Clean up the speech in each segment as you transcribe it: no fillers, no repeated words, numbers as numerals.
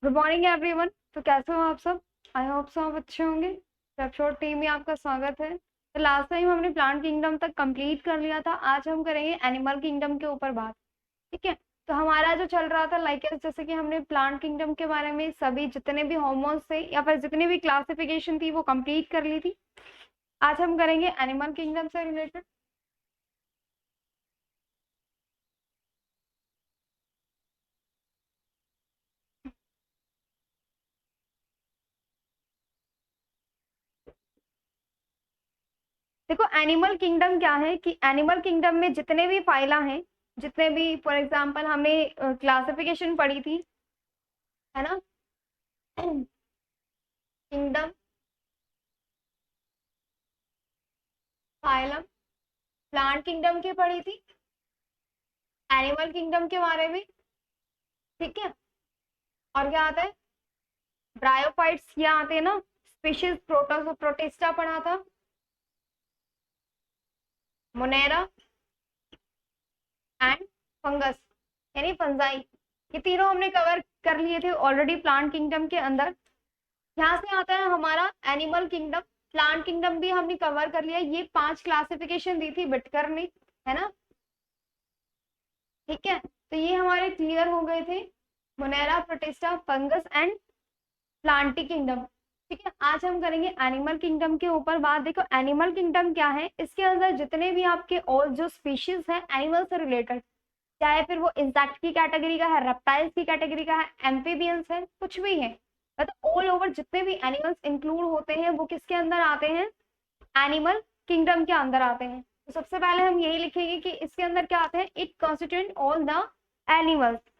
Good morning everyone. तो कैसे हो आप सब? आई होप सब अच्छे होंगे। वेबशॉट टीम में आपका स्वागत है। तो लास्ट टाइम हमने प्लांट किंगडम तक कंप्लीट कर लिया था। आज हम करेंगे एनिमल किंगडम के ऊपर बात। ठीक है। तो हमारा जो चल रहा था जैसे कि हमने प्लांट किंगडम के बारे में सभी जितने भी हॉर्मोन्स थे या फिर जितनी भी क्लासिफिकेशन थी वो कंप्लीट कर ली थी। आज हम करेंगे एनिमल किंगडम से रिलेटेड। देखो एनिमल किंगडम क्या है कि एनिमल किंगडम में जितने भी फाइला हैं, जितने भी फॉर एग्जांपल हमने क्लासिफिकेशन पढ़ी थी, है ना। किंगडम, फाइलम, प्लांट किंगडम की पढ़ी थी, एनिमल किंगडम के बारे में। ठीक है। और क्या आता है? ब्रायोफाइट्स ये आते हैं ना, स्पीशीज प्रोटोस प्रोटिस्टा पढ़ा था, मोनेरा एंड फंगस यानी फंजाई। ये तीनों हमने कवर कर लिए थे ऑलरेडी प्लांट किंगडम के अंदर। यहाँ से आता है हमारा एनिमल किंगडम। प्लांट किंगडम भी हमने कवर कर लिया। ये 5 क्लासिफिकेशन दी थी बिटकर ने, है ना। ठीक है। तो ये हमारे क्लियर हो गए थे, Monera, protista, fungus and Plantae kingdom. ठीक है। आज हम करेंगे एनिमल किंगडम के ऊपर बात। देखो एनिमल किंगडम क्या है, इसके अंदर जितने भी आपके और जो स्पीशीज है एनिमल से रिलेटेड, चाहे फिर वो इंसेक्ट की कैटेगरी का है, रेप्टाइल्स की कैटेगरी का है, एम्फीबियंस है, कुछ भी है, मतलब ऑल ओवर जितने भी एनिमल्स इंक्लूड होते हैं वो किसके अंदर आते हैं? एनिमल किंगडम के अंदर आते हैं। तो सबसे पहले हम यही लिखेंगे कि इसके अंदर क्या आते हैं, it constitute all the animals.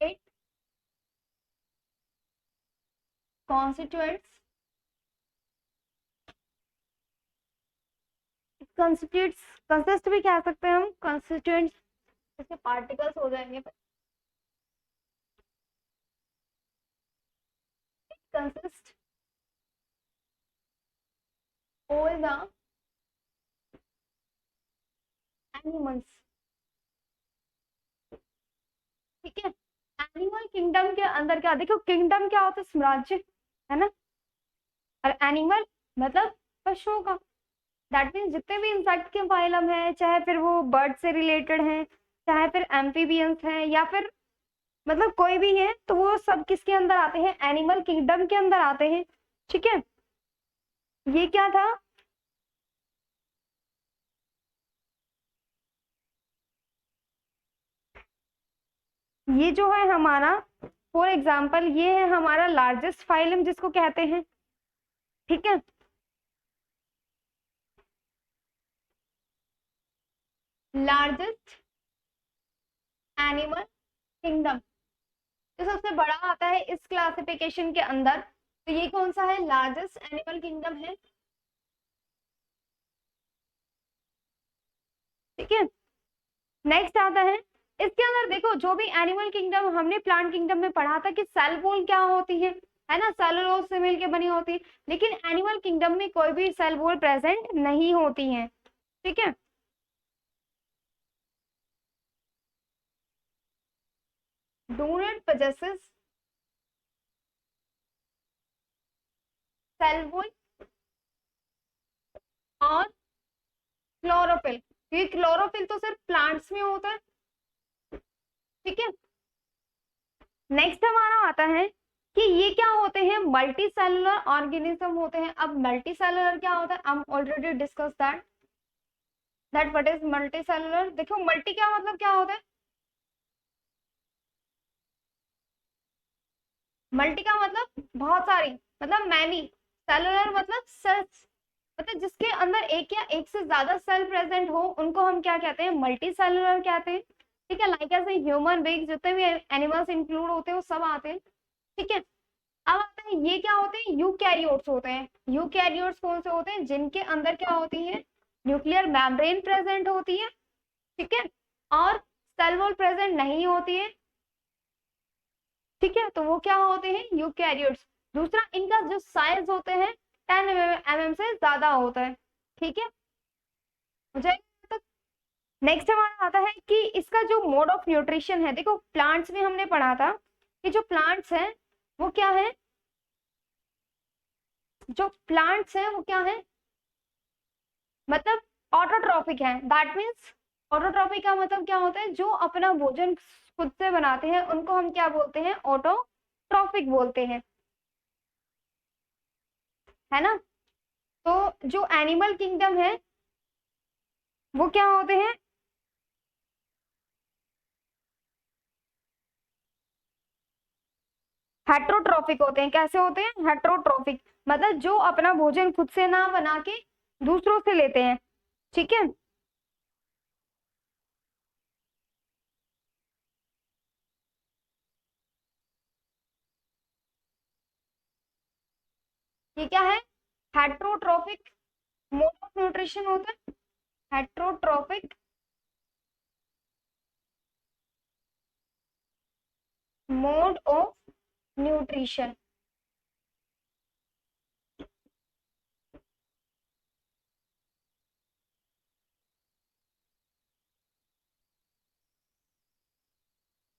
It constitutes, constitutes, consist भी कह सकते हैं हम, कंस्टिट्यूएंट्स इसके पार्टिकल्स हो जाएंगे। Consist all the animals. ठीक है। एनिमल किंगडम के अंदर क्या, देखो किंगडम क्या होता है? साम्राज्य, है ना। और एनिमल मतलब पशुओं का। दैट मीन्स जितने भी इंसेक्ट के फाइलम है, चाहे फिर वो बर्ड से रिलेटेड है, चाहे फिर एम्फीबियंस है, या फिर मतलब कोई भी है, तो वो सब किसके अंदर आते हैं? एनिमल किंगडम के अंदर आते हैं। ठीक है। ये क्या था? ये जो है हमारा, फॉर एग्जाम्पल ये है हमारा लार्जेस्ट फाइलम जिसको कहते हैं। ठीक है। लार्जेस्ट एनिमल किंगडम जो सबसे बड़ा आता है इस क्लासिफिकेशन के अंदर, तो ये कौन सा है? लार्जेस्ट एनिमल किंगडम है। ठीक है। नेक्स्ट आता है, इसके अंदर देखो जो भी एनिमल किंगडम हमने प्लांट किंगडम में पढ़ा था कि सेल वॉल क्या होती है ना, सेलुलोज से मिलकर बनी होती है। लेकिन एनिमल किंगडम में कोई भी सेल वॉल प्रेजेंट नहीं होती है। ठीक है। Do not possesses cell wall और क्लोरोफिल। ये क्लोरोफिल तो सिर्फ प्लांट्स में होता है। ठीक है। नेक्स्ट हमारा आता है कि ये क्या होते हैं? मल्टी सेलुलर ऑर्गेनिज्म होते हैं। अब मल्टी सेलुलर क्या होता है? हम already discuss that what is multi cellular. देखो मल्टी क्या मतलब क्या होता है? मल्टी का मतलब बहुत सारी, मतलब मैनी। सेलुलर मतलब सेल्स, मतलब जिसके अंदर एक या एक से ज्यादा सेल प्रेजेंट हो उनको हम क्या कहते हैं? मल्टी सेलुलर कहते हैं। ठीक है। लाइक ऐसे ह्यूमन बींग्स जितने भी एनिमल्स इंक्लूड होते हैं वो सब आते हैं। ठीक है। अब आता है ये क्या होते हैं? यूकैरियोट्स होते हैं। यूकैरियोट्स कौन से होते हैं? जिनके अंदर क्या होती है? न्यूक्लियर मेम्ब्रेन प्रेजेंट होती है। ठीक है। और सेल वॉल प्रेजेंट नहीं होती है, ठीक है, तो वो क्या होते हैं, यूकैरियोट्स। दूसरा, इनका जो साइज होते हैं 10 mm से ज्यादा होता है, ठीक है, हो जाएगा। नेक्स्ट हमारा आता है कि इसका जो मोड ऑफ न्यूट्रिशन है, देखो प्लांट्स में हमने पढ़ा था कि जो प्लांट्स हैं वो क्या है, जो प्लांट्स हैं वो क्या है, मतलब ऑटोट्रॉफिक है। दैट मीन्स ऑटोट्रॉफिक का मतलब क्या होता है, जो अपना भोजन खुद से बनाते हैं उनको हम क्या बोलते हैं, ऑटोट्रॉफिक बोलते हैं, है ना। तो जो एनिमल किंगडम है वो क्या होते हैं, हेट्रोट्रॉफिक होते हैं। कैसे होते हैं, हेट्रोट्रॉफिक, मतलब जो अपना भोजन खुद से ना बना के दूसरों से लेते हैं, ठीक है। ये क्या है, हेट्रोट्रॉफिक मोड ऑफ न्यूट्रिशन होता है, हेट्रोट्रॉफिक मोड ऑफ न्यूट्रिशन।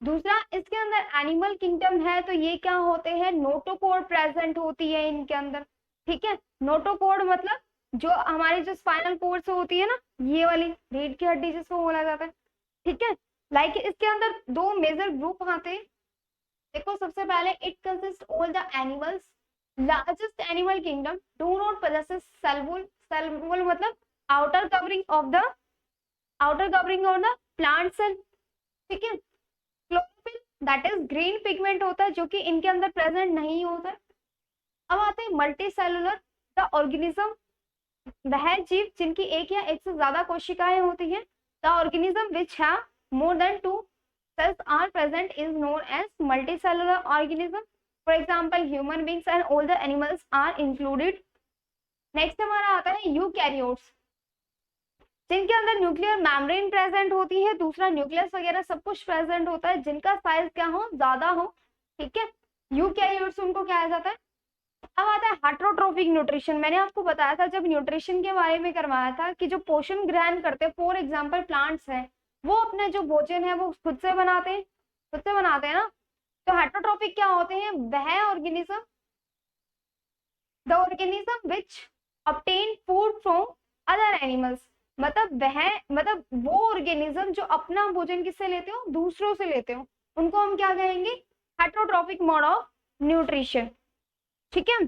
दूसरा, इसके अंदर एनिमल किंगडम है तो ये क्या होते हैं, नोटोकोड प्रेजेंट होती है इनके अंदर, ठीक है। नोटोकोड मतलब जो हमारी जो स्पाइनल कोड से होती है ना, ये वाली रीढ़ की हड्डी जिसको बोला जाता है, ठीक है। लाइक इसके अंदर दो मेजर ग्रुप आते हैं। देखो सबसे पहले, it consist all the animals, largest animal kingdom do not possesses cell wall। Cell wall मतलब outer covering of the, outer covering of the plant cell, ठीक है। Chlorophyll that is green pigment होता है जो कि इनके अंदर प्रेजेंट नहीं होता है। अब आते हैं मल्टी सेलुलर, द ऑर्गेनिज्म, वह जीव जिनकी एक या एक से ज्यादा कोशिकाएं होती हैं। The organism which have more than two cells are present is known as multicellular organism. For example, human beings and all the animals are included. Next हमारा आता है यूकैरियोट्स, जिनके अंदर न्यूक्लियर मेम्ब्रेन प्रेजेंट होती है, दूसरा न्यूक्लियस वगैरह सब कुछ प्रेजेंट होता है, जिनका साइज क्या हो, ज्यादा हो, ठीक है। यूकैरियोट्स उनको क्या जाता है। अब आता है हेट्रोट्रोफिक न्यूट्रिशन। मैंने आपको बताया था जब न्यूट्रिशन के बारे में करवाया था कि जो पोषण ग्रहण करते हैं, फॉर एग्जाम्पल प्लांट्स हैं, वो अपने जो भोजन है वो खुद से बनाते हैं, खुद से बनाते हैं ना। तो हेट्रोट्रोफिक क्या होते हैं, वह organism, the organism which obtain food from other animals, मतलब वह, मतलब वो ऑर्गेनिज्म जो अपना भोजन किससे लेते हो, दूसरों से लेते हो, उनको हम क्या कहेंगे, हेट्रोट्रोफिक मोड ऑफ न्यूट्रिशन, ठीक है।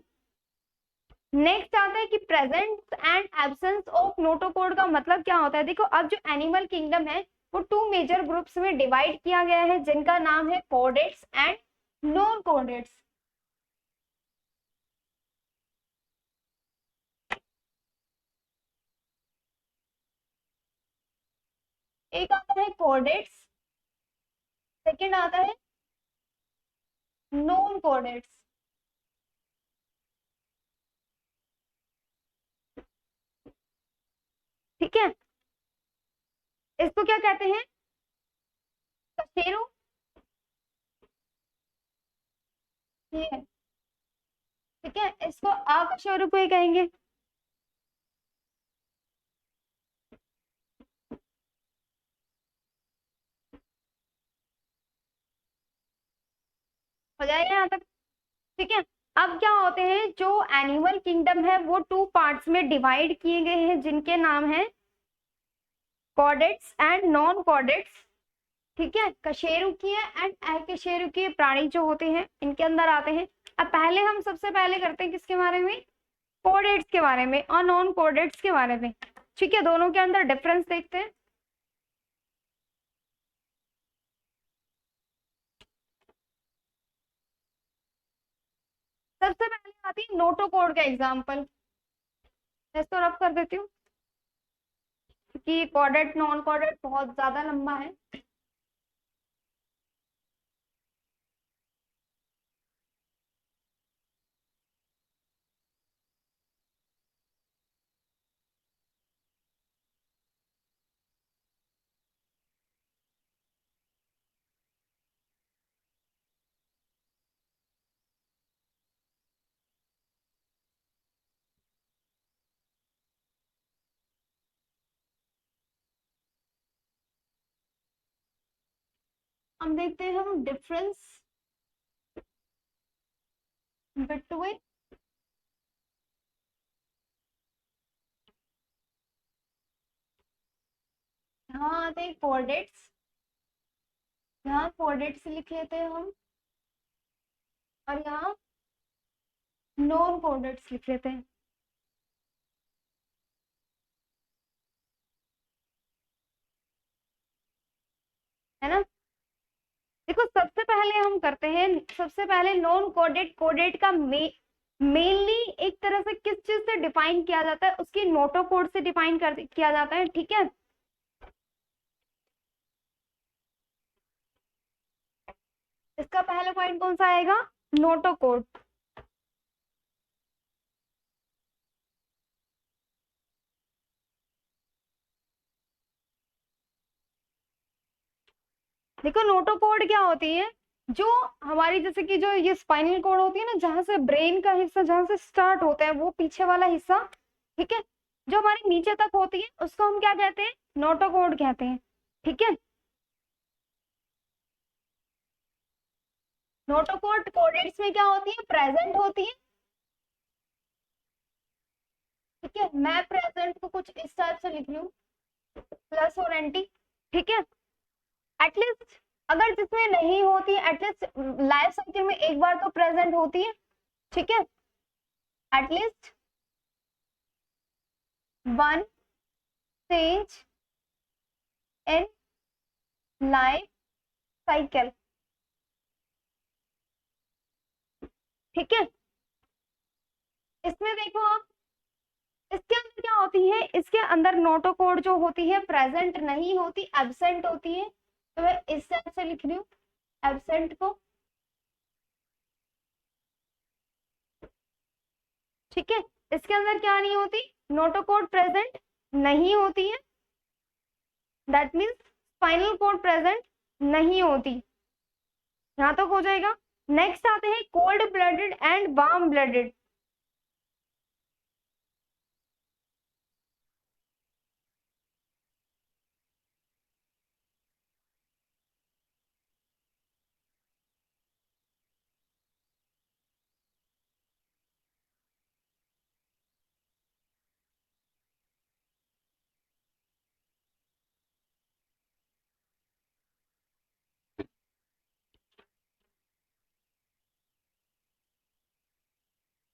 नेक्स्ट आता है कि presence and absence of notochord का मतलब क्या होता है। देखो अब जो एनिमल किंगडम है वो टू मेजर ग्रुप्स में डिवाइड किया गया है, जिनका नाम है कॉर्डेट्स एंड नॉन कॉर्डेट्स। एक आता है कॉर्डेट्स, सेकेंड आता है नॉन कॉर्डेट्स, ठीक है। इसको क्या कहते हैं, कशेरू, ये है, ठीक है। इसको अकशेरू को ही कहेंगे। हो जाएगा यहाँ तक, ठीक है। अब क्या होते हैं, जो एनिमल किंगडम है वो टू पार्ट्स में डिवाइड किए गए हैं, जिनके नाम है कॉर्डेट्स एंड नॉन कॉर्डेट्स, ठीक है। कशेरुकीय एंड अकशेरुकीय प्राणी जो होते हैं इनके अंदर आते हैं। अब पहले हम सबसे पहले करते हैं किसके बारे में, कॉर्डेट्स के बारे में और नॉन कॉर्डेट्स के बारे में, ठीक है। दोनों के अंदर डिफरेंस देखते हैं। सबसे पहले आती है नोटोकोड का एग्जाम्पल, इसको रफ कर देती हूँ कि कॉर्डेट नॉन कॉर्डेट बहुत ज्यादा लंबा है। हम देखते हैं हम डिफरेंस बिटवीन यहाँ आते हैं कोऑर्डिनेट्स, यहाँ कोऑर्डिनेट्स लिख लेते हैं हम, और यहाँ नॉन कोऑर्डिनेट्स लिख लेते हैं, है ना। देखो सबसे पहले हम करते हैं, सबसे पहले नॉन कोडेड कोडेड का मेनली एक तरह से किस चीज से डिफाइन किया जाता है, उसकी नोटो कोड से डिफाइन किया जाता है, ठीक है। इसका पहला पॉइंट कौन सा आएगा, नोटो कोड। देखो नोटो कोड क्या होती है, जो हमारी जैसे कि जो ये स्पाइनल कोड होती है ना, जहां से ब्रेन का हिस्सा जहां से स्टार्ट होता है वो पीछे वाला हिस्सा, ठीक है, जो हमारे नीचे तक होती है उसको हम क्या कहते हैं, नोटो कोड कहते हैं, ठीक है। नोटो कोड कोडेट्स में क्या होती है, प्रेजेंट होती है, ठीक है। मैं प्रेजेंट को कुछ इस टाइप से लिख लूं, प्लस और एंटी, ठीक है। एटलीस्ट अगर जिसमें नहीं होती है, एटलीस्ट लाइफ साइकिल में एक बार तो प्रेजेंट होती है, ठीक है। At least one stage in life cycle, ठीक है। इसमें देखो आप, इसके अंदर क्या होती है, इसके अंदर नोटो कोड जो होती है प्रेजेंट नहीं होती, एब्सेंट होती है, तो मैं इस तरह से लिख रही हूँ एब्सेंट को, ठीक है। इसके अंदर क्या नहीं होती, नोटो कोड प्रेजेंट नहीं होती है, that means spinal cord present नहीं होती, यहां तक हो जाएगा। नेक्स्ट आते हैं cold blooded and warm blooded.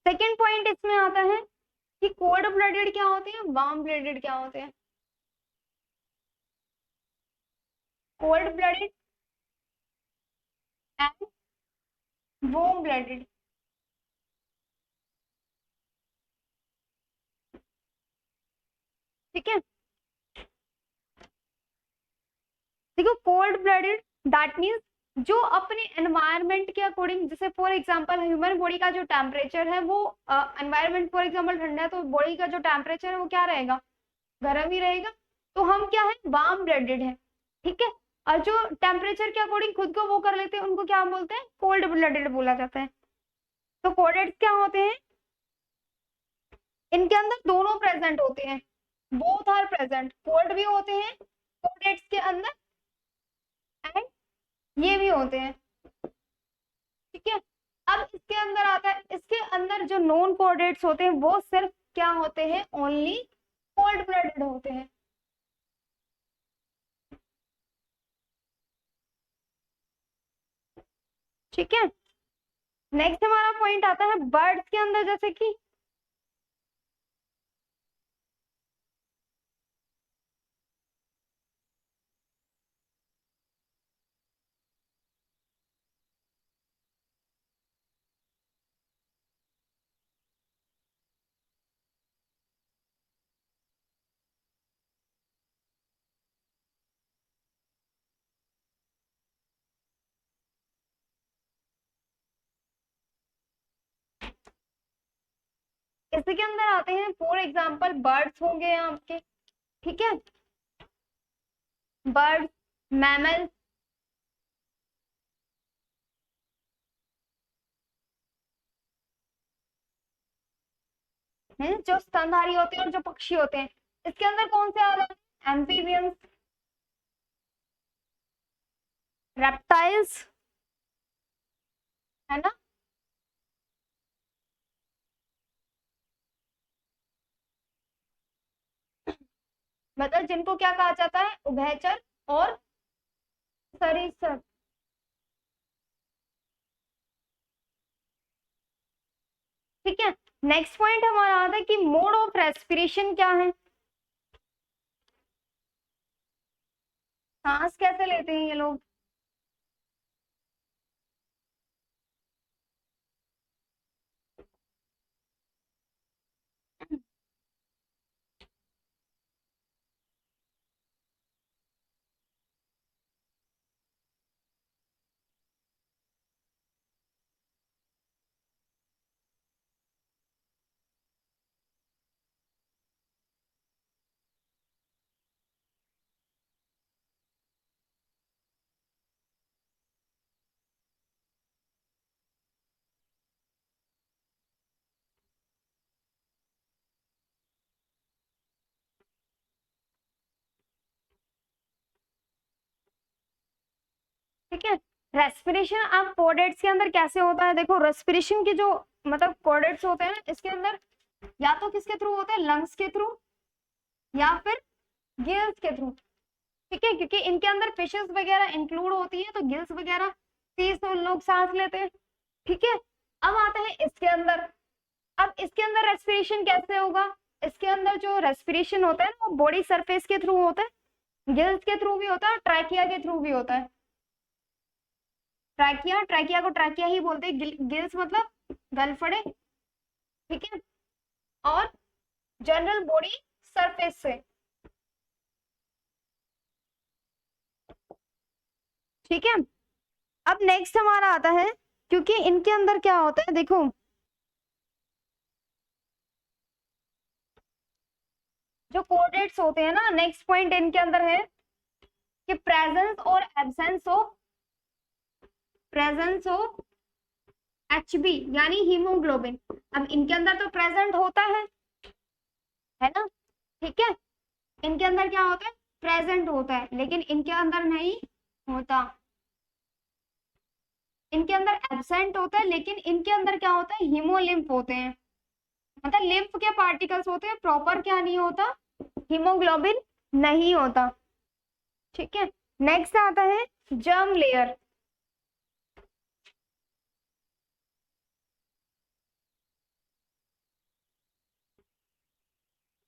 Second point इसमें आता है कि कोल्ड ब्लडेड क्या होते हैं, वार्म ब्लडेड क्या होते हैं। Cold blooded and warm blooded, ठीक है। देखो कोल्ड ब्लडेड दैट मीन्स जो अपने एनवायरनमेंट के अकॉर्डिंग, जैसे फॉर एग्जांपल ह्यूमन बॉडी का जो टेम्परेचर है वो एनवायरनमेंट फॉर एग्जांपल ठंडा है, तो बॉडी का जो टेम्परेचर है वो क्या रहेगा, गर्म ही रहेगा, तो हम क्या है, वार्म ब्लडेड है, ठीक है। और जो टेम्परेचर के अकॉर्डिंग खुद को वो कर लेते हैं उनको क्या बोलते हैं, कोल्ड ब्लडेड बोला जाता है। तो कोल्डेड क्या होते हैं, इनके अंदर दोनों प्रेजेंट होते हैं, बोथ आर प्रेजेंट, कोल्ड भी होते हैं कोल्डेड्स के अंदर एंड ये भी होते हैं, ठीक है। अब इसके अंदर आता है, इसके अंदर जो नॉन कोऑर्डिनेट्स होते हैं वो सिर्फ क्या होते हैं, ओनली कोल्ड ब्लडेड होते हैं, ठीक है। नेक्स्ट हमारा पॉइंट आता है बर्ड्स के अंदर, जैसे कि इसी के अंदर आते हैं, फॉर एग्जांपल बर्ड्स होंगे आपके, ठीक है, बर्ड्स, मैमल्स, है जो स्तनधारी होते हैं और जो पक्षी होते हैं। इसके अंदर कौन से आ रहे हैं, एम्फीबियंस, रेप्टाइल्स, है ना। मतलब जिनको क्या कहा जाता है, उभयचर और सरीसृप। ठीक है, नेक्स्ट पॉइंट हमारा आता है कि मोड ऑफ रेस्पिरेशन क्या है, सांस कैसे लेते हैं ये लोग। ठीक है, रेस्पिरेशन आप कोडेट्स के अंदर कैसे होता है, देखो रेस्पिरेशन के जो मतलब कोडेट्स होते हैं इसके अंदर या तो किसके थ्रू होते हैं, लंग्स के थ्रू या फिर गिल्स के थ्रू। ठीक है, क्योंकि इनके अंदर फिशेस वगैरह इंक्लूड होती है तो गिल्स वगैरह से लोग सांस लेते हैं। ठीक है, अब आता है इसके अंदर। अब इसके अंदर रेस्पिरेशन कैसे होगा, इसके अंदर जो रेस्पिरेशन होता है ना वो बॉडी सरफेस के थ्रू होता है, गिल्स के थ्रू भी होता है, ट्रैकिया के थ्रू भी होता है। ट्रैकिया, ट्रैकिया को ट्रैकिया ही बोलते हैं, गिल्स मतलब गलफड़े। ठीक है, और जनरल बॉडी सरफेस से। ठीक है, अब नेक्स्ट हमारा आता है, क्योंकि इनके अंदर क्या होता है देखो, जो कोडेट्स होते हैं ना, नेक्स्ट पॉइंट इनके अंदर है कि प्रेजेंस ऑफ एचबी यानी हीमोग्लोबिन। अब इनके अंदर तो प्रेजेंट होता है ना। ठीक है, इनके अंदर क्या होता है, प्रेजेंट होता है, लेकिन इनके अंदर नहीं होता, इनके अंदर एब्सेंट होता है, लेकिन इनके अंदर क्या होता है, हीमोलिम्फ होते हैं, मतलब लिम्फ के पार्टिकल्स होते हैं, प्रॉपर क्या नहीं होता, हीमोग्लोबिन नहीं होता। ठीक है, नेक्स्ट आता है जर्म लेयर।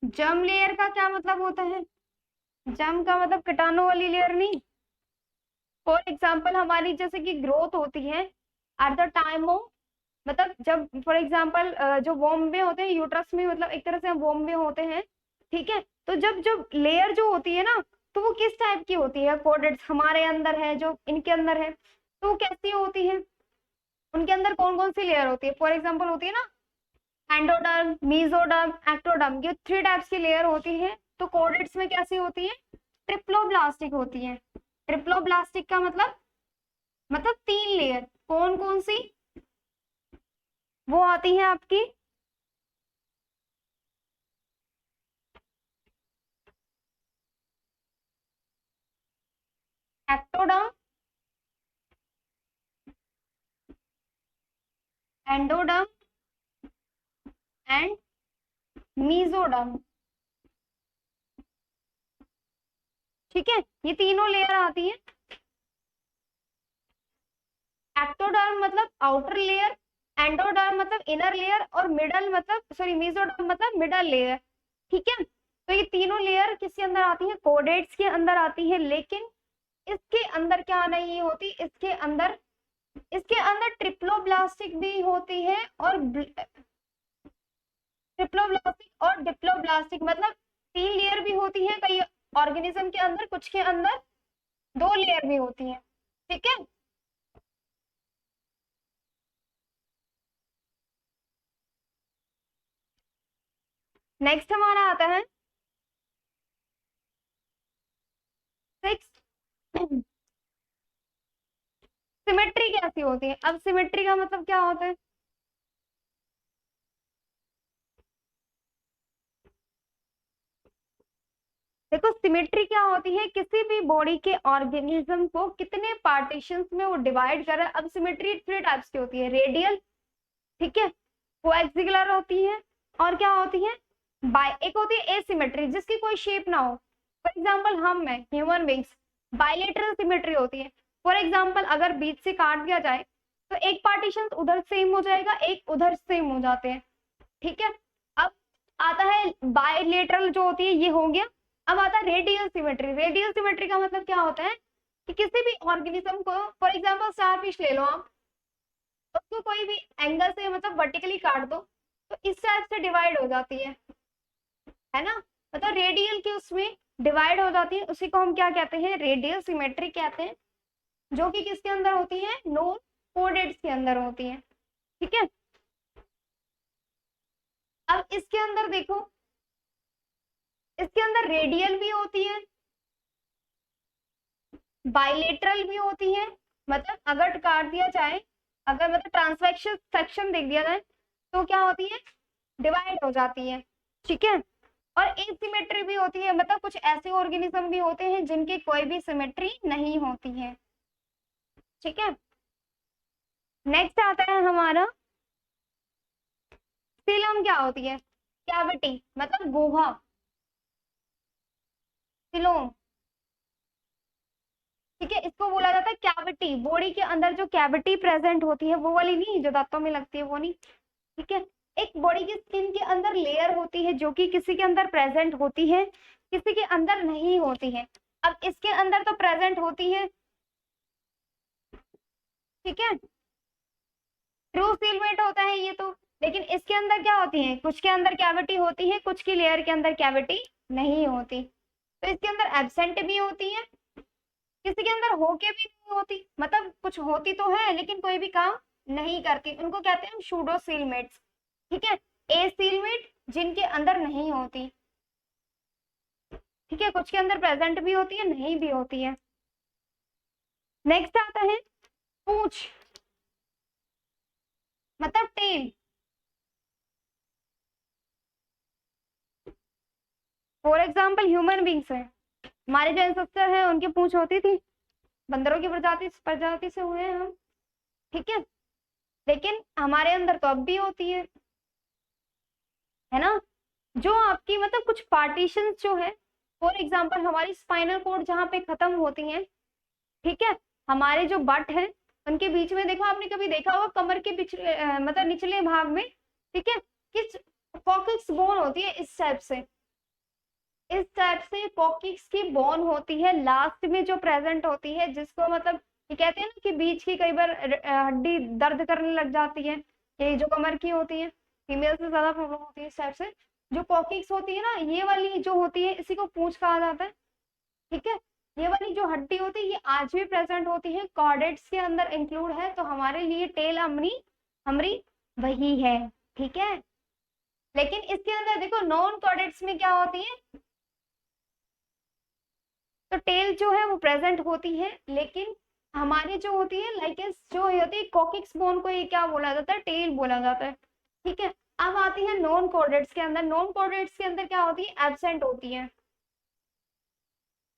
जर्म लेयर का क्या मतलब होता है, जर्म का मतलब कीटाणु वाली लेयर नहीं। फॉर एग्जाम्पल हमारी जैसे कि ग्रोथ होती है एट द टाइम ऑफ, मतलब जब फॉर एग्जाम्पल जो वॉर्म में होते हैं यूट्रस में, मतलब एक तरह से वॉर्म में होते हैं। ठीक है, तो जब जब लेयर जो होती है ना, तो वो किस टाइप की होती है, कोडेट्स हमारे अंदर है जो इनके अंदर है, तो वो कैसी होती है, उनके अंदर कौन कौन सी लेयर होती है, फॉर एग्जाम्पल होती है ना एंडोडर्म, मेसोडर्म, एक्टोडर्म, ये 3 टाइप्स की लेयर होती है। तो कोडेट्स में कैसी होती है, ट्रिप्लोब्लास्टिक होती है। ट्रिप्लोब्लास्टिक का मतलब 3 लेयर, कौन कौन सी, वो आती है आपकी एक्टोडर्म, एंडोडर्म एंड मीजोडर्म। ठीक है, ये तीनों लेयर आती है। एक्टोडर्म मतलब आउटर लेयर, एंडोडर्म मतलब इनर लेयर, और मिडल मतलब सॉरी मीजोडर्म मतलब मिडल लेयर। ठीक है, तो ये तीनों लेयर किसके अंदर आती है, कोडेट्स के अंदर आती है, लेकिन इसके अंदर क्या नहीं होती, इसके अंदर ट्रिप्लोब्लास्टिक भी होती है, और ट्रिप्लोब्लास्टिक और डिप्लोब्लास्टिक मतलब 3 लेयर भी होती है कई ऑर्गेनिज्म के अंदर, कुछ के अंदर 2 लेयर भी होती है। ठीक है, नेक्स्ट हमारा आता है 6, सिमेट्री कैसी होती है। अब सिमेट्री का मतलब क्या होता है, देखो सिमेट्री क्या होती है, किसी भी बॉडी के ऑर्गेनिज्म को कितने पार्टीशंस में वो डिवाइड कर रहा है। अब सिमेट्री 3 टाइप्स की होती है, रेडियल, ठीक है, कोएक्सिकुलर होती है, और क्या होती है, एक होती है एसिमेट्री जिसकी कोई शेप ना हो। फॉर एग्जाम्पल हम में ह्यूमन बींग्स, बायलेटरल सिमेट्री होती है। फॉर एग्जाम्पल अगर बीच से काट दिया जाए तो एक पार्टीशन उधर सेम हो जाएगा, एक उधर सेम हो जाते हैं, ठीक है। अब आता है बायलेटरल जो होती है, ये हो गया। अब आता है रेडियल सिमेट्री। रेडियल सिमेट्री का मतलब क्या होता है कि किसी भी ऑर्गेनिज्म को, फॉर एग्जाम्पल स्टार फिश ले लो आप, उसको कोई भी एंगल से मतलब वर्टिकली काट दो तो इस टाइप से डिवाइड हो जाती है ना, मतलब रेडियल की उसमें डिवाइड हो जाती है, उसी को हम क्या कहते हैं, रेडियल सिमेट्री कहते हैं, जो कि किसके अंदर होती है, नॉन कोडेड्स के अंदर होती है, ठीक है। अब इसके अंदर देखो, इसके अंदर रेडियल भी होती है, बाइलेटरल भी होती है, मतलब अगर काट दिया जाए, अगर मतलब ट्रांसवेक्शन सेक्शन देख दिया जाए तो क्या होती है, डिवाइड हो जाती है, ठीक है। और एसिमेट्री भी होती है, मतलब कुछ ऐसे ऑर्गेनिज्म भी होते हैं जिनकी कोई भी सिमेट्री नहीं होती है, ठीक है। नेक्स्ट आता है हमारा सीलम। क्या होती है, कैविटी मतलब गुहा, सिलोम, ठीक है, इसको बोला जाता है कैविटी। बॉडी के अंदर जो कैविटी प्रेजेंट होती है वो वाली नहीं, जो दांतों में लगती है वो नहीं, ठीक है। एक बॉडी की स्किन के अंदर लेयर होती है जो कि किसी के अंदर प्रेजेंट होती है, किसी के अंदर नहीं होती है। अब इसके अंदर तो प्रेजेंट होती है, ठीक है, ट्रू सीलमेट होता है ये तो। लेकिन इसके अंदर क्या होती है, कुछ के अंदर कैविटी होती है, कुछ की लेयर के अंदर कैविटी नहीं होती। तो इसके अंदर एब्सेंट भी होती है, किसी के अंदर होके भी नहीं होती, मतलब कुछ होती तो है लेकिन कोई भी काम नहीं करती, उनको कहते हैं हम शूडो सीलमेट्स, ठीक है। ए सीलमेट जिनके अंदर नहीं होती, ठीक है, कुछ के अंदर प्रेजेंट भी होती है, नहीं भी होती है। नेक्स्ट आता है पूंछ, मतलब tail. For example human beings है, हमारे जो एंसेस्टर है उनकी पूंछ होती थी, बंदरों की प्रजाति प्रजाति से हुए हैं हम, ठीक है। लेकिन हमारे अंदर तो अब भी होती है ना, जो आपकी मतलब कुछ पार्टीशन जो है, फॉर एग्जाम्पल हमारी स्पाइनल कोड जहाँ पे खत्म होती है, ठीक है, हमारे जो बट है उनके बीच में देखो, आपने कभी देखा होगा कमर के पिछले मतलब निचले भाग में, ठीक है, किस कॉक्सिक्स बोन होती है, इस टाइप से, इस टाइप से कॉक्सिक्स की बोन होती है लास्ट में जो प्रेजेंट होती है, जिसको मतलब ये कहते हैं ना कि बीच की कई बार हड्डी दर्द करने लग जाती है, ये जो कमर की होती है, फीमेल से ज्यादा प्रॉब्लम होती है इस टाइप से। जो कॉक्सिक्स होती है ना, ये वाली जो होती है इसी को पूंछ कहा जाता है, ठीक है। ये वाली जो हड्डी होती है ये आज भी प्रेजेंट होती है, कॉर्डेट्स के अंदर इंक्लूड है, तो हमारे लिए टेल हमारी हमारी वही है, ठीक है। लेकिन इसके अंदर देखो नॉन कॉर्डेट्स में क्या होती है, तो टेल जो है वो प्रेजेंट होती है, लेकिन हमारी जो होती है लाइक जो होती है कॉक्सिक्स बोन को ये क्या बोला जाता है, टेल बोला जाता है, ठीक है। अब आती है नॉन कॉर्डेट्स के अंदर। नॉन कॉर्डेट्स के अंदर क्या होती है, एब्सेंट होती है,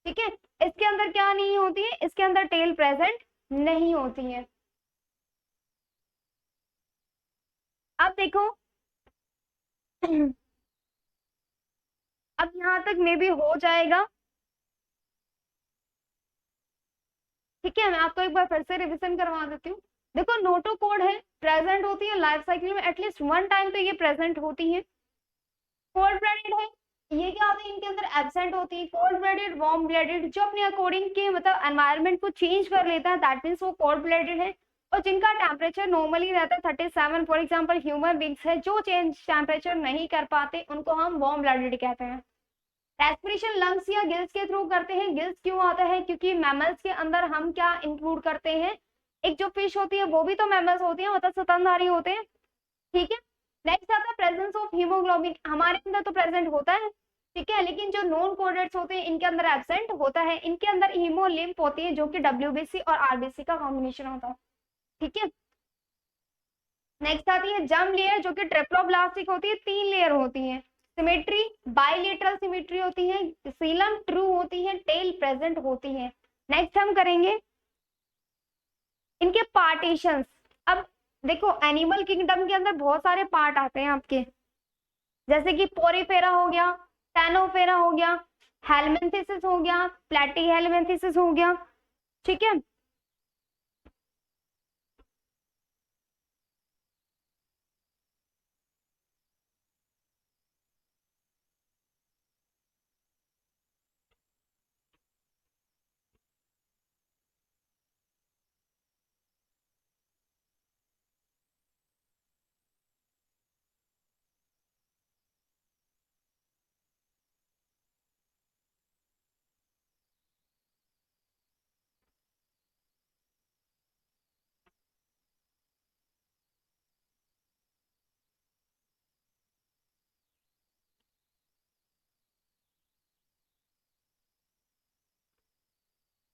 ठीक है। इसके अंदर क्या नहीं होती है, इसके अंदर टेल प्रेजेंट नहीं होती है। अब देखो अब यहां तक मे भी हो जाएगा, ठीक है। मैं आपको एक बार फिर से रिविजन करवा देती हूँ। देखो नोटोकोड है, प्रेजेंट होती है लाइफ साइकिल में एटलीस्ट वन टाइम तो ये प्रेजेंट होती है। कोल्ड ब्लडेड है, ये क्या होता है, इनके अंदर एब्सेंट होती है। कोल्ड ब्लडेड, वार्म ब्लडेड, जो अपने अकॉर्डिंग के मतलब एनवायरनमेंट को चेंज कर लेता है, दैट मीन्स वो कोल्ड ब्लडेड है। और जिनका टेम्परेचर नॉर्मली रहता है 37, फॉर एग्जाम्पल ह्यूमन बींग्स है, जो चेंज टेम्परेचर नहीं कर पाते उनको हम वार्म ब्लडेड कहते हैं। रेस्पिरेशन लंग्स या गिल्स के थ्रू करते हैं। गिल्स क्यों आता है, क्योंकि मैमल्स के अंदर हम क्या इंक्लूड करते हैं, एक जो फिश होती है वो भी तो मैमल्स होती है, मतलब स्तनधारी होते हैं, ठीक है। नेक्स्ट आता है प्रेजेंस ऑफ हीमोग्लोबिन, हमारे अंदर तो प्रेजेंट होता है, ठीक है, लेकिन जो नॉन कोडेट्स होते हैं इनके अंदर एब्सेंट होता है। इनके अंदर हीमोलिम्फ होती है जो कि डब्ल्यूबीसी और आरबीसी का कॉम्बिनेशन होता है, ठीक है। नेक्स्ट आती है जर्म लेयर जो कि ट्रिप्लोब्लास्टिक होती है, 3 लेयर होती है, सिमेट्री बाइलेटरल सिमेट्री होती है, सीलम ट्रू होती है, टेल प्रेजेंट होती है। नेक्स्ट हम करेंगे इनके पार्टीशंस। अब देखो एनिमल किंगडम के अंदर बहुत सारे पार्ट आते हैं आपके, जैसे कि पोरीफेरा हो गया, टैनोफेरा हो गया, हेलमिंथेसिस हो गया, प्लेटी हेलमिंथेसिस हो गया, ठीक है।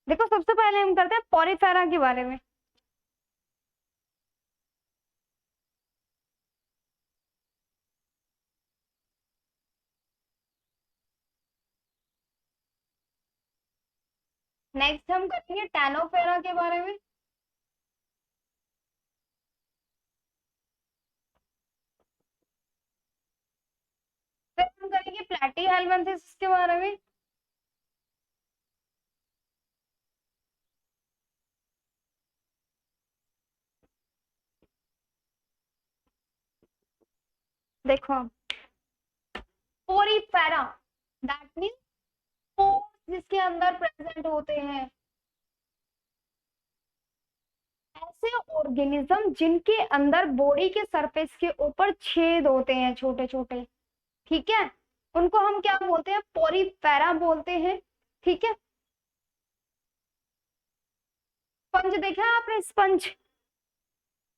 देखो सबसे पहले हम करते हैं पोरीफेरा के बारे में। नेक्स्ट हम करेंगे टैनोफेरा के बारे में। फिर हम करेंगे प्लेटी हेलमिंथेसिस के बारे में। देखो पोरीफेरा दैट मीन्स पोर्स जिसके अंदर प्रेजेंट होते हैं, ऐसे ऑर्गेनिज्म जिनके अंदर बॉडी के सरफेस के ऊपर छेद होते हैं छोटे छोटे, ठीक है, उनको हम क्या बोलते हैं, पोरीफेरा बोलते हैं, ठीक है। स्पंज देखा है आपने, स्पंज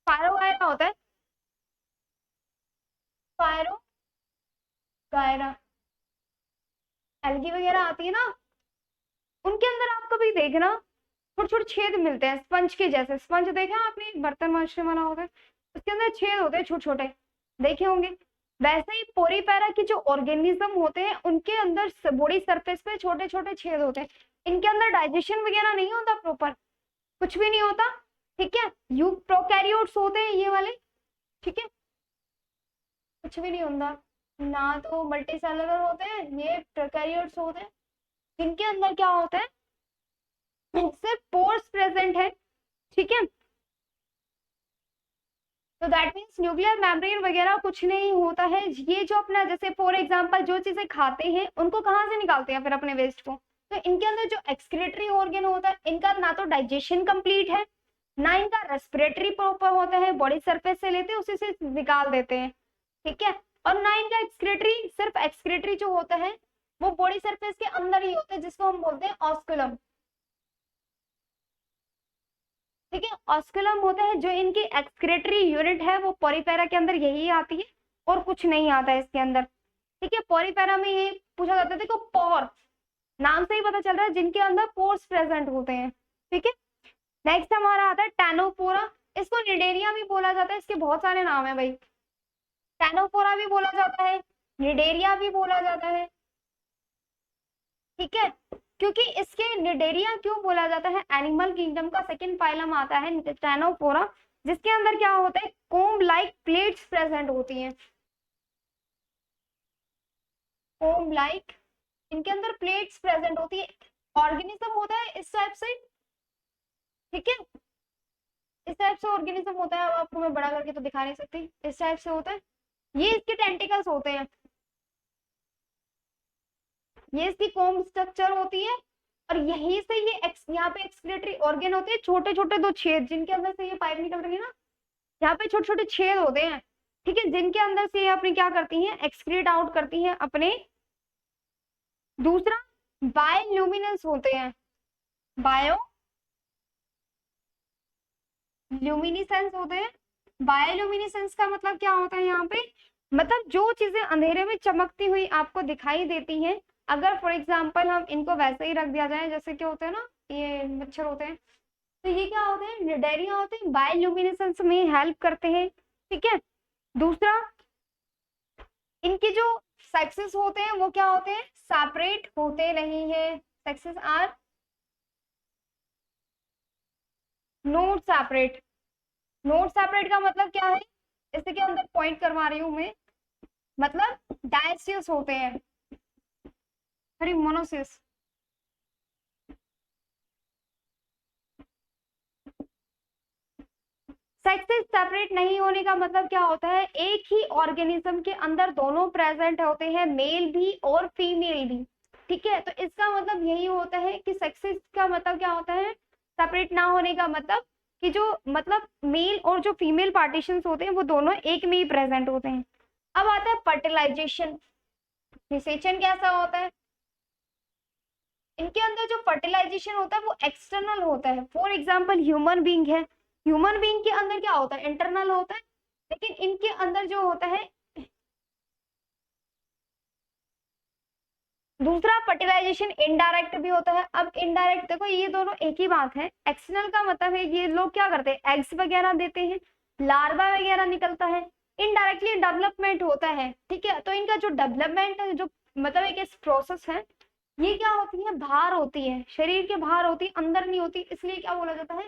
फायरोगायरा होता है, फायरोगायरा एल्गी वगैरह आती है ना, उनके अंदर आप कभी देखना छोटे छोटे छेद मिलते हैं स्पंज के जैसे। स्पंज देखा है आपने, एक बर्तन मनुष्य बना होता है, उसके अंदर छेद होते हैं छोटे छोटे, देखे होंगे। वैसे ही पोरीफेरा के जो ऑर्गेनिज्म होते हैं उनके अंदर बॉडी सरफेस पे छोटे छोटे छेद होते हैं। इनके अंदर डाइजेशन वगैरह नहीं होता प्रॉपर, कुछ भी नहीं होता, ठीक है। यू प्रोकैरियोट्स होते हैं ये वाले, ठीक है, कुछ भी नहीं होता, ना तो मल्टी सेलुलर होते हैं, ये प्रोकैरियोट्स होते हैं जिनके अंदर क्या होता है, सिर्फ पोर्स प्रेजेंट है, ठीक है। तो दैट मीन्स न्यूक्लियर मेम्ब्रेन वगैरह कुछ नहीं होता है। ये जो अपना जैसे फॉर एग्जांपल जो चीजें खाते हैं उनको कहाँ से निकालते हैं फिर अपने वेस्ट को, तो इनके अंदर जो एक्सक्रीटरी ऑर्गन होता है इनका ना तो डाइजेशन कंप्लीट है, ना इनका रेस्पिरेटरी प्रॉपर होता है, बॉडी सरफेस से लेते हैं उसी से निकाल देते हैं, ठीक है। और ना इनका एक्सक्रीटरी, सिर्फ एक्सक्रीटरी जो होता है वो बॉडी सरफेस के अंदर ही होता है जिसको हम बोलते हैं ऑस्कुलम, ठीक है। ऑस्कुलम होता है जो इनकी एक्सक्रेटरी यूनिट है, वो पोरीफेरा के अंदर यही आती है और कुछ नहीं आता है इसके अंदर, ठीक है। पोरीफेरा में ये पूछा जाता है, देखो पोर नाम से ही पता चल रहा है जिनके अंदर पोर्स प्रेजेंट होते हैं, ठीक है। नेक्स्ट हमारा आता है टैनोफोरा, इसको निडेरिया भी बोला जाता है, इसके बहुत सारे नाम है भाई, टैनोफोरा भी बोला जाता है, निडेरिया भी बोला जाता है, ठीक है। क्योंकि इसके निडेरिया क्यों बोला जाता है, एनिमल किंगडम का सेकंड फाइलम आता है टैनोफोरा, जिसके अंदर क्या होता है, कोम्ब लाइक प्लेट्स प्रेजेंट होती हैं, कोम्ब लाइक इनके अंदर प्लेट्स प्रेजेंट होती है, ऑर्गेनिज्म होता है इस टाइप से, ठीक है, इस टाइप से ऑर्गेनिज्म होता है। अब आपको मैं बड़ा करके तो दिखा नहीं सकती, इस टाइप से होता है, ये इसके टेंटिकल्स होते हैं, ये इसकी कोम्ब स्ट्रक्चर होती है, और यहीं से ये यहाँ पे एक्सक्रीटरी ऑर्गन होते हैं, छोटे छोटे दो छेद जिनके अंदर से ये पाइप निकल रही है ना, यहाँ पे छोटे छोटे छेद होते हैं, ठीक है, जिनके अंदर से ये अपने क्या करती हैं, एक्सक्रीट आउट करती हैं अपने। दूसरा बायोल्यूमिनेंस होते हैं, बायो ल्यूमिनिसेंस होते हैं। बायोल्यूमिनेसेंस का मतलब क्या होता है यहाँ पे, मतलब जो चीजें अंधेरे में चमकती हुई आपको दिखाई देती हैं, अगर फॉर एग्जाम्पल हम इनको वैसे ही रख दिया जाए, जैसे कि होते हैं ना ये मच्छर होते हैं, तो ये क्या होते हैं, निडेरिया होते हैं, बायोल्यूमिनेसेंस में हेल्प करते हैं, ठीक है। दूसरा इनकी जो सेक्सेस होते हैं वो क्या होते हैं, सेपरेट होते नहीं है, sexes are not separate. Not separate का मतलब क्या है, इसके के अंदर पॉइंट करवा रही हूं मैं, मतलब डायसियस होते हैं, सॉरी मोनोसिस। सेक्सेस सेपरेट नहीं होने का मतलब क्या होता है, एक ही ऑर्गेनिज्म के अंदर दोनों प्रेजेंट होते हैं, मेल भी और फीमेल भी। ठीक है, तो इसका मतलब यही होता है कि सेक्सेस का मतलब क्या होता है, सेपरेट ना होने का मतलब कि जो मतलब मेल और जो फीमेल पार्टीशंस होते हैं वो दोनों एक में ही प्रेजेंट होते हैं। अब आता है फर्टिलाइजेशन। निषेचन कैसा होता है, इनके अंदर जो फर्टिलाइजेशन होता है वो एक्सटर्नल होता है। फॉर एग्जाम्पल ह्यूमन बींग है, ह्यूमन बींग के अंदर क्या होता है, इंटरनल होता है, लेकिन इनके अंदर जो होता है दूसरा फर्टिलाइजेशन इनडायरेक्ट भी होता है। अब इनडायरेक्ट देखो ये दोनों एक ही बात है, एक्सटर्नल का मतलब है ये लोग क्या करते हैं, एग्स वगैरह देते हैं, लार्वा वगैरह निकलता है, इनडायरेक्टली डेवलपमेंट होता है। ठीक है, तो इनका जो डेवलपमेंट जो मतलब एक प्रोसेस है, ये क्या होती है, बाहर होती है, शरीर के बाहर होती है, अंदर नहीं होती, इसलिए क्या बोला जाता है,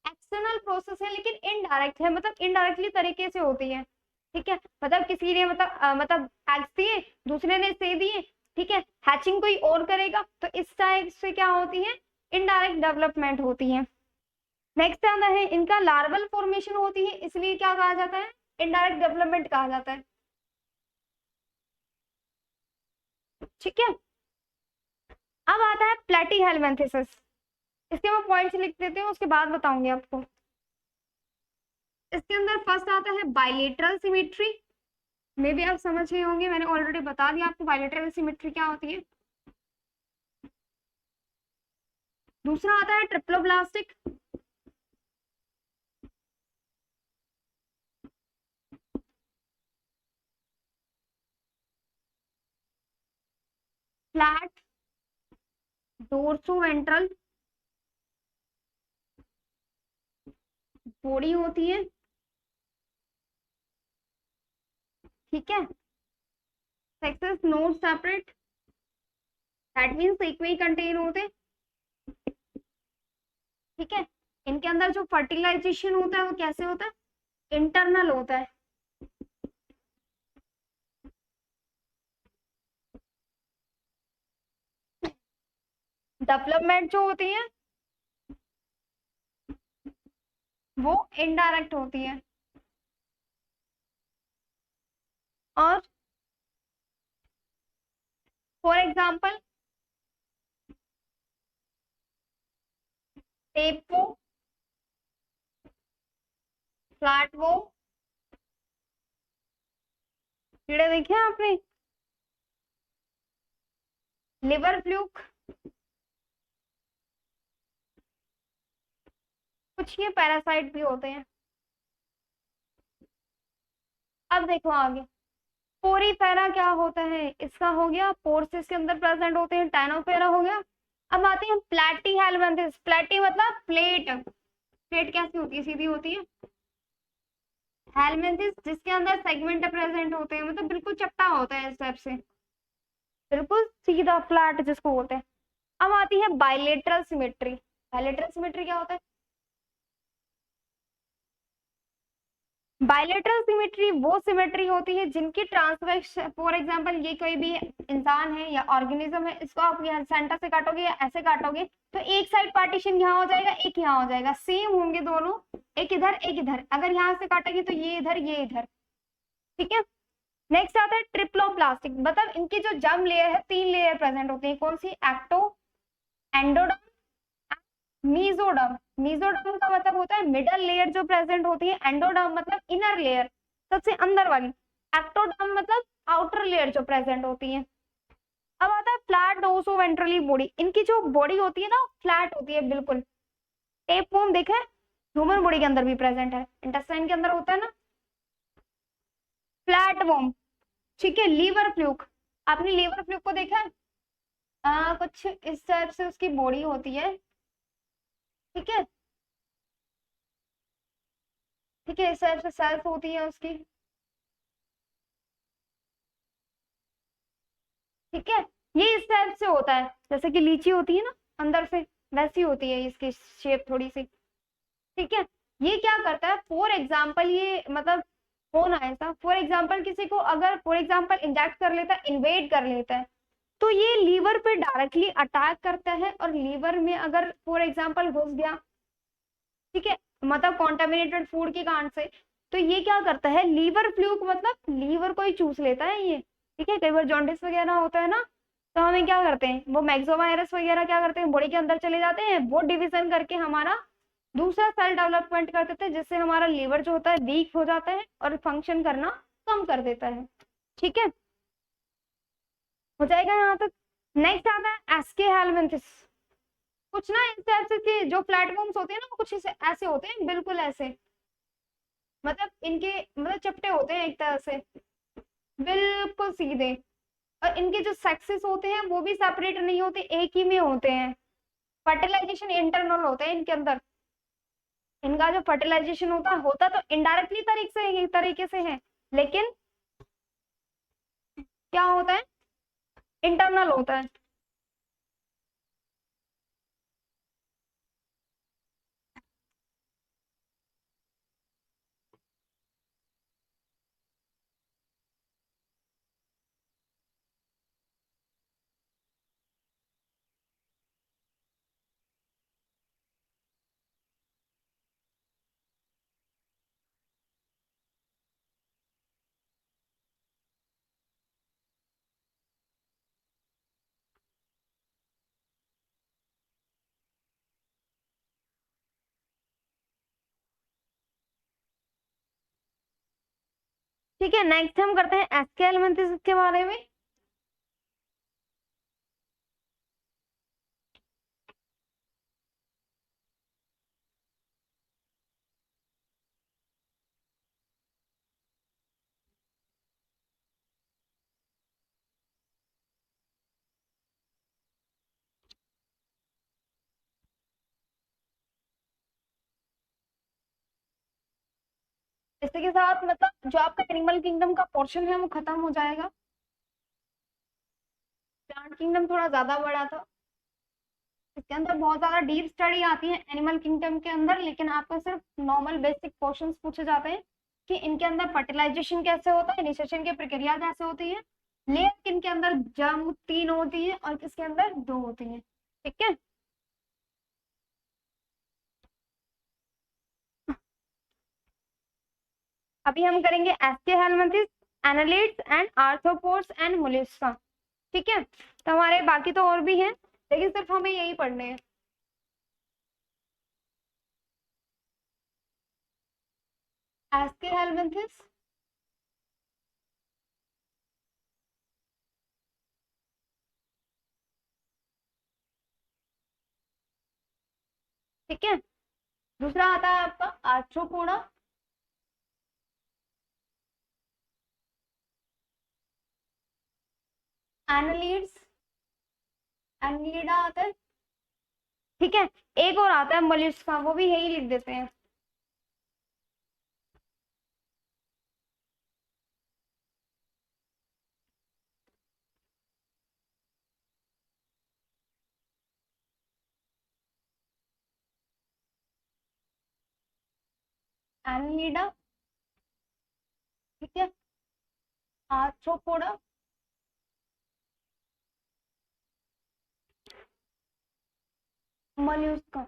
एक्सटर्नल प्रोसेस है, लेकिन इनडायरेक्ट है, मतलब इनडायरेक्टली तरीके से होती है। ठीक है, मतलब किसी ने मतलब एग्स दिए, दूसरे ने से दिए, ठीक है, हैचिंग कोई और करेगा, तो इस टाइप से क्या होती है, इनडायरेक्ट डेवलपमेंट होती है। नेक्स्ट आता है इनका लार्वल फॉर्मेशन होती है, इसलिए क्या कहा जाता है, इनडायरेक्ट डेवलपमेंट कहा जाता है। ठीक है, अब आता है प्लेटीहेल्मिन्थेसिस। इसके मैं पॉइंट्स लिख देती हूँ, उसके बाद बताऊंगी आपको। इसके अंदर फर्स्ट आता है बाइलेटरल सिमेट्री, मे भी आप समझ गए होंगे, मैंने ऑलरेडी बता दिया आपको बाइलेटरल सिमेट्री क्या होती है। दूसरा आता है ट्रिप्लोब्लास्टिक, फ्लैट डोर्सोवेंट्रल बॉडी होती है। ठीक है, sexes note separate, that means एक में ही कंटेन होते हैं। ठीक है, इनके अंदर जो फर्टिलाइजेशन होता है वो कैसे होता है, इंटरनल होता है। डेवलपमेंट जो होती है वो इनडायरेक्ट होती है। और फॉर एग्जाम्पल टेपो, फ्लैट वो, कीड़े देखे हैं आपने, लिवर फ्लूक, कुछ ये पैरासाइट भी होते हैं। अब देखो आगे, पोरीफेरा क्या होता है, इसका हो गया, पोर्स इसके अंदर प्रेजेंट होते हैं, टाइनोफेरा हो गया। अब आते हैं प्लेटी हेलमेंथिस। प्लेटी मतलब प्लेट, प्लेट कैसी होती है, सीधी होती है। हेलमेंथिस जिसके अंदर सेगमेंट प्रेजेंट होते हैं, मतलब बिल्कुल चपटा होता है इस टाइप से, बिल्कुल सीधा फ्लैट जिसको बोलते हैं। अब आती है बाइलेटरल सिमेट्री। बाइलेटरल सिमेट्री क्या होता है, बायलेटरल सिमेट्री वो सिमेट्री होती है जिनकी ट्रांसवर्स, फॉर एग्जांपल ये कोई भी इंसान है या ऑर्गेनिज्म है, इसको आप यहाँ सेंटर से काटोगे या ऐसे काटोगे तो एक साइड पार्टीशन यहाँ हो जाएगा, एक यहाँ हो जाएगा, सेम होंगे दोनों, एक इधर एक इधर। अगर यहाँ से काटेंगे तो ये इधर ये इधर। ठीक है, नेक्स्ट आता है ट्रिप्लोप्लास्टिक, मतलब इनकी जो जर्म लेयर है, 3 लेयर प्रेजेंट होती है, कौन सी, एक्टो, एंडोडर्म, मीजोडर्म। मीजोडर्म का मतलब होता है मिडल लेयर जो प्रेजेंट होती है, एंडोडर्म मतलब इनर लेयर, सबसे अंदर वाली, एक्टोडर्म मतलब आउटर लेयर जो प्रेजेंट होती है। अब आता है फ्लैट डोर्सोवेंट्रली बॉडी। इनकी जो बॉडी होती है ना फ्लैट होती है बिल्कुल। टेपवर्म देखा है, ह्यूमन बॉडी के अंदर भी प्रेजेंट है, इंटेस्टाइन के अंदर होता है ना फ्लैट वर्म। ठीक है, लीवर फ्लूक, आपने लीवर फ्लूक को देखा है, कुछ इस टाइप से उसकी बॉडी होती है। ठीक है, ठीक है, इस टाइप से सेल्स होती है उसकी। ठीक है, ये इस टाइप से होता है, जैसे कि लीची होती है ना अंदर से, वैसी होती है इसकी शेप थोड़ी सी। ठीक है, ये क्या करता है, फॉर एग्जाम्पल ये मतलब होना ऐसा, फॉर एग्जाम्पल किसी को अगर फॉर एग्जाम्पल इंजेक्ट कर लेता है, इन्वेड कर लेता है, तो ये लीवर पे डायरेक्टली अटैक करता है, और लीवर में अगर फॉर एग्जाम्पल घुस गया, ठीक है, मतलब कॉन्टेमिनेटेड फूड के कारण से, तो ये क्या करता है, लीवर फ्लूक मतलब लीवर को ही चूस लेता है ये। ठीक है, कई बार जॉन्डिस वगैरह होता है ना, तो हमें क्या करते हैं, वो मैक्सोवायरस वगैरह क्या करते हैं, बॉडी के अंदर चले जाते हैं, वो डिवीजन करके हमारा दूसरा सेल डेवलपमेंट कर देते हैं, जिससे हमारा लीवर जो होता है वीक हो जाता है और फंक्शन करना कम कर देता है। ठीक है, हो जाएगा यहाँ तक। नेक्स्ट आता है एस्के हेलमिंथिस। कुछ ना इस टाइप से के जो प्लेटफॉर्म्स होते हैं ना, वो कुछ ऐसे होते हैं, बिल्कुल ऐसे, मतलब इनके मतलब चपटे होते हैं एक तरह से, बिल्कुल सीधे, और इनके जो सेक्सेस होते हैं वो भी सेपरेट नहीं होते, एक ही में होते हैं। फर्टिलाइजेशन इंटरनल होता है इनके अंदर, इनका जो फर्टिलाइजेशन होता तो इनडायरेक्टली तरीके से है, लेकिन क्या होता है, इंटरनल होता है। ठीक है, नेक्स्ट हम करते हैं एस्के एलिमेंट्स के बारे में। इसी के साथ मतलब जो आपका एनिमल किंगडम का पोर्शन है वो खत्म हो जाएगा। प्लांट किंगडम थोड़ा ज्यादा बड़ा था, इसके अंदर बहुत ज्यादा डीप स्टडी आती है एनिमल किंगडम के अंदर, लेकिन आपको सिर्फ नॉर्मल बेसिक क्वेश्चंस पूछे जाते हैं कि इनके अंदर फर्टिलाइजेशन कैसे होता है, निषेचन की प्रक्रिया कैसे होती है, लेयर किनके अंदर जर्म 3 होती है और किसके अंदर 2 होती है। ठीक है, अभी हम करेंगे Aschelminthes, annelids and arthropods and mollusca. ठीक है, तो हमारे बाकी तो और भी हैं, लेकिन सिर्फ हमें यही पढ़ने हैं। एस्के हेलमिंथिस, ठीक है, दूसरा आता है आपका आर्थ्रोपोडा, एनालिड्स, एनालिडा आता है। ठीक है, एक और आता है मोलस्का, वो भी यही लिख देते हैं। एनालिडा, ठीक है, आर्थ्रोपोडा, मोलस्का।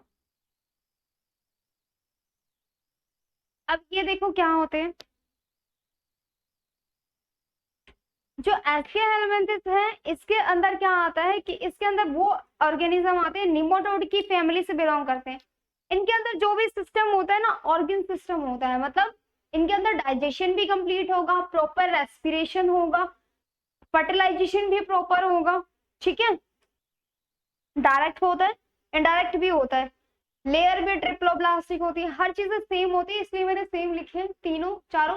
अब ये देखो क्या होते हैं, जो एस्के हेलमिंथिस है इसके अंदर क्या आता है कि इसके अंदर वो ऑर्गेनिज्म आते हैं निमोटोड की फैमिली से बिलोंग करते हैं। इनके अंदर जो भी सिस्टम होता है ना, ऑर्गन सिस्टम होता है, मतलब इनके अंदर डाइजेशन भी कंप्लीट होगा, प्रॉपर रेस्पिरेशन होगा, फर्टिलाइजेशन भी प्रॉपर होगा। ठीक है, डायरेक्ट होता है, इनडायरेक्ट भी होता है, लेयर भी ट्रिप्लोब्लास्टिक होती है, हर चीजें सेम होती है, इसलिए मैंने सेम लिखे हैं तीनों चारों।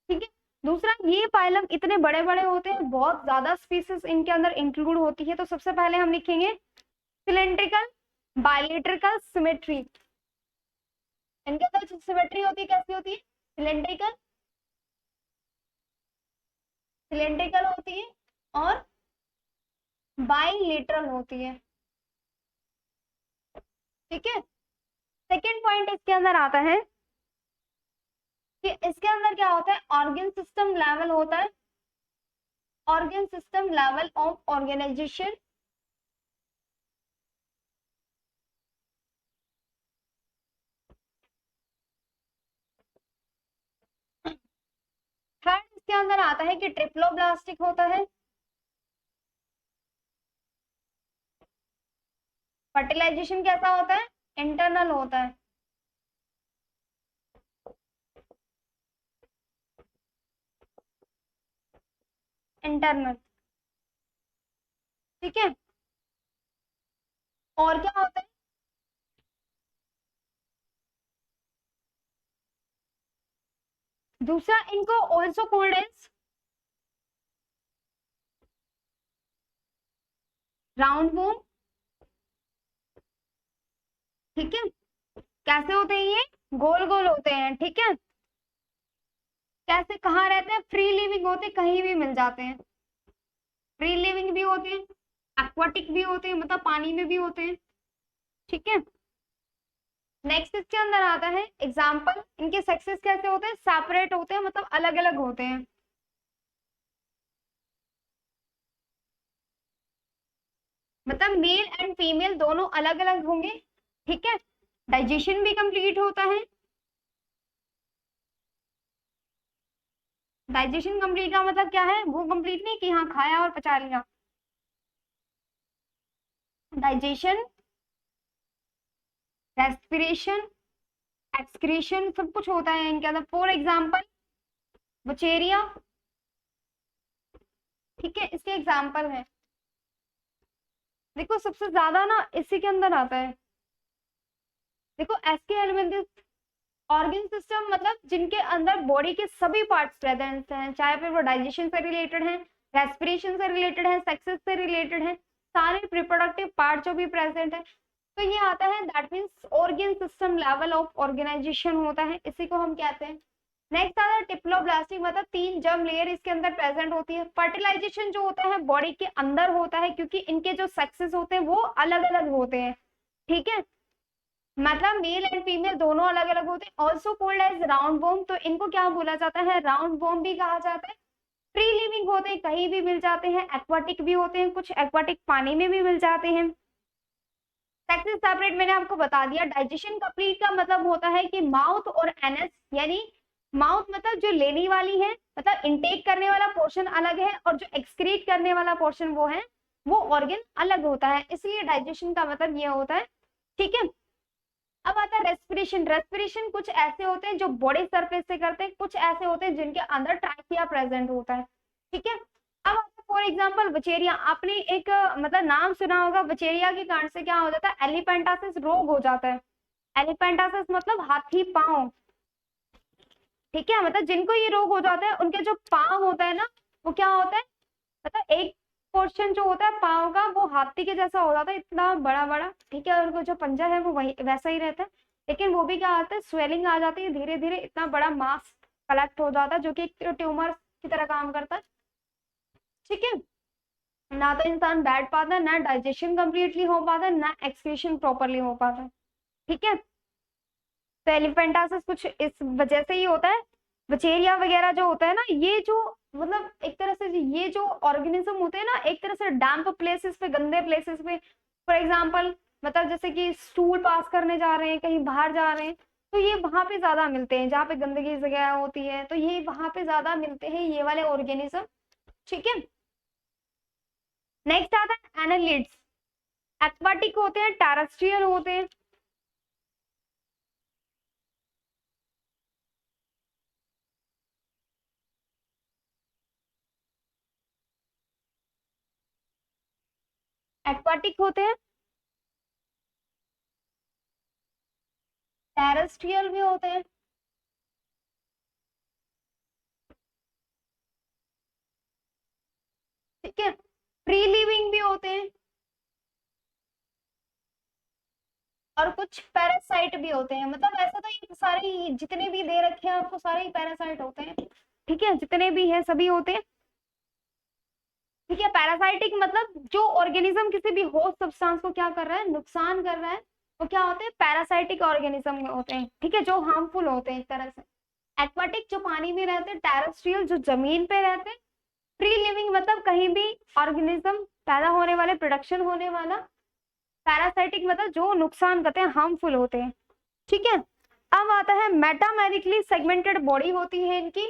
ठीक है, दूसरा ये फाइलम इतने बड़े बड़े होते हैं, बहुत ज्यादा स्पीसीज इनके अंदर इंक्लूड होती है, तो सबसे पहले हम लिखेंगे सिलेंड्रिकल बायलेटरल सिमेट्री। इनके अंदर जो सिमेट्री होती है कैसी होती है, सिलेंड्रिकल, सिलेंड्रिकल होती है और बाइलेटरल होती है। ठीक है, सेकेंड पॉइंट इसके अंदर आता है कि इसके अंदर क्या होता है, ऑर्गन सिस्टम लेवल होता है, organ system level of organisation. Third इसके अंदर आता है कि ट्रिप्लोब्लास्टिक होता है, फर्टिलाइजेशन कैसा होता है, इंटरनल होता है। इंटरनल, ठीक है। और क्या होता है, दूसरा इनको ऑल्सो कॉल्ड एज राउंड वोम। ठीक है, कैसे होते हैं ये, गोल गोल होते हैं। ठीक है, कैसे, कहाँ रहते हैं, फ्री लिविंग होते हैं, कहीं भी मिल जाते हैं। फ्री लिविंग भी होते हैं, एक्वाटिक भी होते हैं, मतलब पानी में भी होते हैं। ठीक है, नेक्स्ट इसके अंदर आता है एग्जाम्पल, इनके सेक्सेस कैसे होते हैं, सेपरेट होते हैं, मतलब अलग अलग होते हैं। मतलब मेल एंड फीमेल दोनों अलग अलग होंगे। ठीक है, डाइजेशन भी कंप्लीट होता है। डाइजेशन कंप्लीट का मतलब क्या है, वो कंप्लीट नहीं कि हाँ खाया और पचा लिया। डाइजेशन, रेस्पिरेशन, एक्सक्रीशन, सब कुछ होता है इनके अंदर। For example bacteria. ठीक है, इसके एग्जाम्पल है, देखो सबसे ज्यादा ना इसी के अंदर आता है। देखो एसके एलिमेंट्स, ऑर्गन सिस्टम मतलब जिनके अंदर बॉडी के सभी पार्ट्स प्रेजेंट हैं, चाहे फिर वो डाइजेशन से रिलेटेड है, रेस्पिरेशन से रिलेटेड है, सेक्सेस से रिलेटेड है, सारे रिप्रोडक्टिव पार्ट जो भी प्रेजेंट है, तो ये आता है, that means organ system level of organisation होता है, इसी को हम कहते हैं। नेक्स्ट आता है टिप्लोब्लास्टिक, मतलब 3 जर्म लेयर इसके अंदर प्रेजेंट होती है। फर्टिलाइजेशन जो होता है बॉडी के अंदर होता है, क्योंकि इनके जो सेक्सेस होते हैं वो अलग अलग होते हैं। ठीक है, मतलब मेल एंड फीमेल दोनों अलग अलग होते हैं। Also called as round worm, तो इनको क्या बोला जाता है, राउंड वॉर्म भी कहा जाता है। फ्री लिविंग होते हैं, कहीं भी मिल जाते हैं, एक्वाटिक भी होते हैं, कुछ एक्वाटिक पानी में भी मिल जाते हैं। सेक्सेस सेपरेट मैंने आपको बता दिया। डाइजेशन कंप्लीट का मतलब होता है कि माउथ और एनस, यानी माउथ मतलब जो लेने वाली है, मतलब इनटेक करने वाला पोर्शन अलग है, और जो एक्सक्रीट करने वाला पोर्शन वो है, वो ऑर्गन अलग होता है, इसलिए डाइजेशन का मतलब ये होता है। ठीक है, अब आता है रेस्पिरेशन। रेस्पिरेशन कुछ ऐसे होते हैं जो बॉडी सरफेस से करते हैं, कुछ ऐसे होते हैं जिनके अंदर ट्राकिया प्रेजेंट होता है। ठीक है, अब आता है फॉर एग्जांपल बचेरिया। आपने एक मतलब नाम सुना होगा, बचेरिया के कारण से क्या हो जाता है, एलिफेंटासिस रोग हो जाता है। एलिफेंटासिस मतलब हाथी पांव। ठीक है, मतलब जिनको ये रोग हो जाता है उनके जो पांव होता है ना, वो क्या होता है, मतलब एक पोर्शन जो होता है पाँव का वो हाथी के जैसा हो जाता है, इतना बड़ा बड़ा। ठीक है, उनको जो पंजा है वो वही वैसा ही रहता है, लेकिन वो भी क्या आता है, स्वेलिंग आ जाती है, धीरे धीरे इतना बड़ा मास कलेक्ट हो जाता है, जो कि एक ट्यूमर की तरह काम करता है। ठीक है, ना तो इंसान बैठ पाता है, ना डाइजेशन कंप्लीटली हो पाता है, ना एक्सक्रीशन प्रॉपरली हो पाता है। ठीक है, तो एलिफेंटासिस कुछ इस वजह से ही होता है। बचेरिया वगैरह जो होता है ना, ये जो मतलब एक तरह से ये जो ऑर्गेनिज्म होते हैं ना, एक तरह से डैम्प प्लेसेस पे, गंदे प्लेसेस पे, फॉर एग्जांपल मतलब जैसे कि स्टूल पास करने जा रहे हैं, कहीं बाहर जा रहे हैं, तो ये वहां पे ज्यादा मिलते हैं, जहाँ पे गंदगी जगह होती है, तो ये वहां पे ज्यादा मिलते हैं ये वाले ऑर्गेनिज्म। ठीक है, नेक्स्ट आता है एनालिड्स। एक्वाटिक होते हैं, टेरेस्ट्रियल होते हैं। एक्वाटिक होते हैं, टेरेस्ट्रियल भी होते हैं। ठीक है, फ्री लिविंग भी होते हैं, और कुछ पैरासाइट भी होते हैं। मतलब ऐसा तो ये सारे जितने भी दे रखे हैं आपको, सारे ही पैरासाइट होते हैं। ठीक है, जितने भी हैं सभी होते हैं। ठीक है। पैरासाइटिक मतलब जो ऑर्गेनिज्म किसी भी होस्ट सब्सटेंस को क्या कर रहा है, नुकसान कर रहा है, वो क्या होते हैं, पैरासाइटिक ऑर्गेनिज्म होते हैं। ठीक है, जो हार्मफुल होते हैं एक तरह से। एक्वाटिक जो पानी में रहते हैं, टेरेस्ट्रियल जो जमीन पे रहते हैं, फ्री लिविंग मतलब कहीं भी ऑर्गेनिज्म पैदा होने वाले, प्रोडक्शन होने वाला। पैरासाइटिक मतलब जो नुकसान करते हैं, हार्मफुल होते हैं। ठीक है। अब आता है मेटामेरिकली सेगमेंटेड बॉडी होती है इनकी।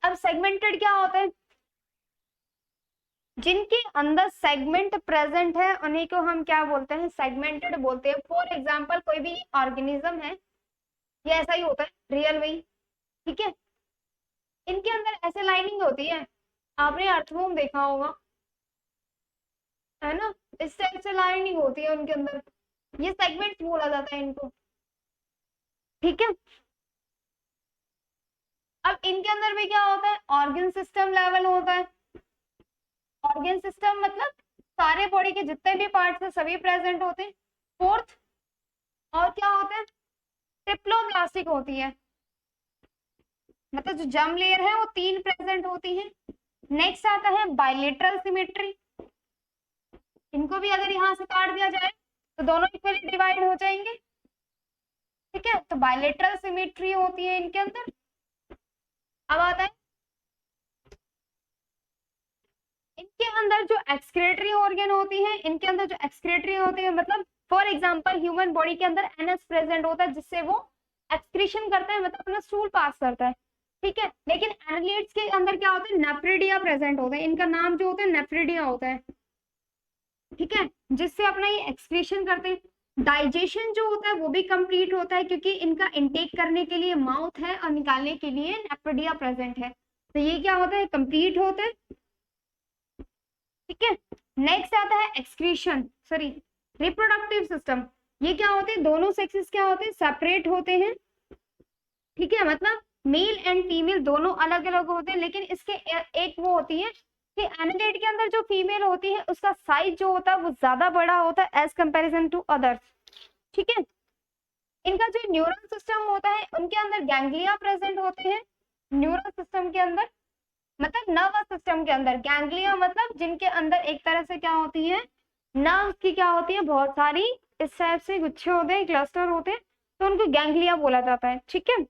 अब सेगमेंटेड क्या होता है, जिनके अंदर सेगमेंट प्रेजेंट है उन्हीं को हम क्या बोलते हैं, सेगमेंटेड बोलते हैं। फॉर एग्जांपल कोई भी ऑर्गेनिज्म है, ये ऐसा ही होता है रियल में। ठीक है, इनके अंदर ऐसे लाइनिंग होती है, आपने अर्थवॉर्म देखा होगा, है ना, इस टाइप से लाइनिंग होती है उनके अंदर, ये सेगमेंट बोला जाता है इनको। ठीक है। अब इनके अंदर भी क्या होता है, ऑर्गन सिस्टम लेवल होता है। ऑर्गन सिस्टम मतलब सारे बॉडी के जितने भी पार्ट्स हैं सभी प्रेजेंट होते हैं। फोर्थ, और क्या होता है, ट्रिप्लोब्लास्टिक होती है, मतलब जो जर्म लेयर है वो 3 प्रेजेंट होती है। नेक्स्ट आता है बायलेटरल सिमेट्री। इनको भी अगर यहाँ से काट दिया जाए तो दोनों इक्वली डिवाइड हो जाएंगे। ठीक है, तो बायलेटरल सिमेट्री होती है इनके अंदर। अब आता है इनके अंदर जो एक्सक्रेटरी ऑर्गन होती है, इनके अंदर जो एक्सक्रेटरी होती है मतलब फॉर एग्जांपल ह्यूमन बॉडी के अंदर एनएस प्रेजेंट होता है, जिससे वो एक्सक्रीशन करता है, मतलब अपना स्टूल पास करता है। ठीक है, लेकिन एनालिट्स के अंदर क्या होता है, नेफ्रिडिया प्रेजेंट होता है, इनका नाम जो होता है नेफ्रिडिया होता है। ठीक है, जिससे अपना ये एक्सक्रीशन करते हैं। डाइजेशन जो होता है वो भी कंप्लीट होता है, क्योंकि इनका इंटेक करने के लिए माउथ है और निकालने के लिए नेफ्रिडिया प्रेजेंट है, तो ये क्या होता है, कंप्लीट होता है। ठीक है, नेक्स्ट आता है एक्सक्रीशन, सॉरी रिप्रोडक्टिव सिस्टम। ये क्या होते हैं, दोनों सेक्सेस क्या होते हैं, सेपरेट होते हैं। ठीक है, मतलब मेल एंड फीमेल दोनों अलग अलग होते हैं, लेकिन इसके एक वो होती है कि एनालिट के अंदर जो फीमेल होती है उसका साइज जो होता है वो ज्यादा बड़ा होता है एज कंपैरिजन टू अदर्स। ठीक है, इनका जो न्यूरल सिस्टम होता है उनके अंदर गैंग्लिया प्रेजेंट होते हैं। न्यूरल सिस्टम के अंदर मतलब नर्वस सिस्टम के अंदर, गैंग्लिया मतलब जिनके अंदर एक तरह से क्या होती है, नर्व की क्या होती है, बहुत सारी इस टाइप से गुच्छे होते हैं, क्लस्टर होते हैं, तो उनको गैंग्लिया बोला जाता है। ठीक है,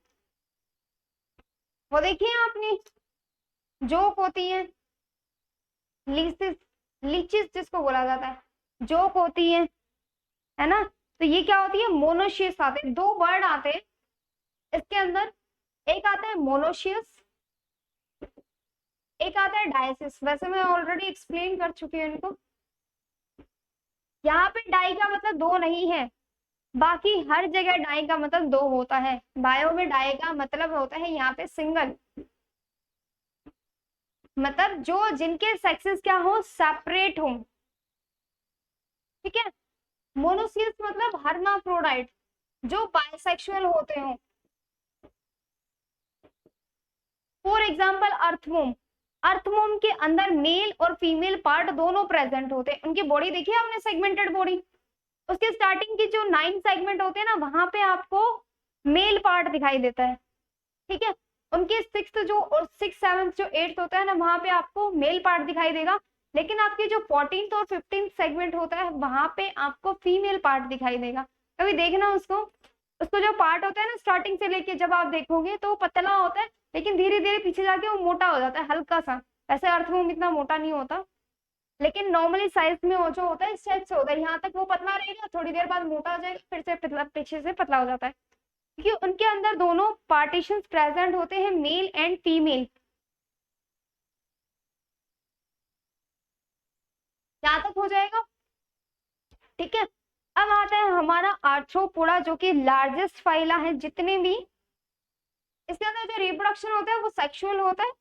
वो देखिए आपने जोक होती है, लीसिस, लीचिस जिसको बोला जाता है, जोक होती है ना, तो ये क्या होती है, मोनोशियस आते हैं, 2 वर्ड आते हैं इसके अंदर, एक आता है मोनोशियस, एक आता है डायसिस। वैसे मैं ऑलरेडी एक्सप्लेन कर चुकी हूँ इनको। यहाँ पे डाई का मतलब 2 नहीं है, बाकी हर जगह डाई का मतलब 2 होता है। बायो में डाई का मतलब होता है यहाँ पे सिंगल, मतलब जो जिनके सेक्सेस क्या हो, सेपरेट हो। ठीक है, मोनोसियस मतलब हर्माफ्रोडाइट, जो बाइसेक्सुअल होते हो। फॉर एग्जाम्पल अर्थवॉर्म, अर्थवॉर्म के अंदर मेल और फीमेल पार्ट दोनों प्रेजेंट होते हैं। उनकी बॉडी देखिए आपने, सेगमेंटेड बॉडी, उसके स्टार्टिंग की जो 9 सेगमेंट होते हैं ना, वहां पे आपको मेल पार्ट दिखाई देता है। ठीक है, उनके 6th जो और 6th 7th जो 8th होता है ना, वहां पे आपको मेल पार्ट दिखाई देगा, लेकिन आपके जो 14th और 15th सेगमेंट होता है वहां पे आपको फीमेल पार्ट दिखाई देगा। कभी देखना उसको, उसको जो पार्ट होता है ना स्टार्टिंग से लेके जब आप देखोगे तो पतला होता है, लेकिन धीरे धीरे पीछे जाके वो मोटा हो जाता है हल्का सा। वैसे अर्थवॉर्म इतना मोटा नहीं होता, लेकिन नॉर्मली साइज में वो जो होता है इस टाइप से होता है, यहाँ तक वो पतला रहेगा, थोड़ी देर बाद मोटा हो जाएगा, फिर से पतला, पीछे से पतला हो जाता है, क्योंकि उनके अंदर दोनों पार्टीशंस प्रेजेंट होते हैं, मेल एंड फीमेल। यहाँ तक हो जाएगा। ठीक है, अब आता है हमारा आर्थ्रोपोडा, जो कि लार्जेस्ट फाइला है जितने भी। इसके अंदर जो रिप्रोडक्शन होता है वो सेक्सुअल होता है।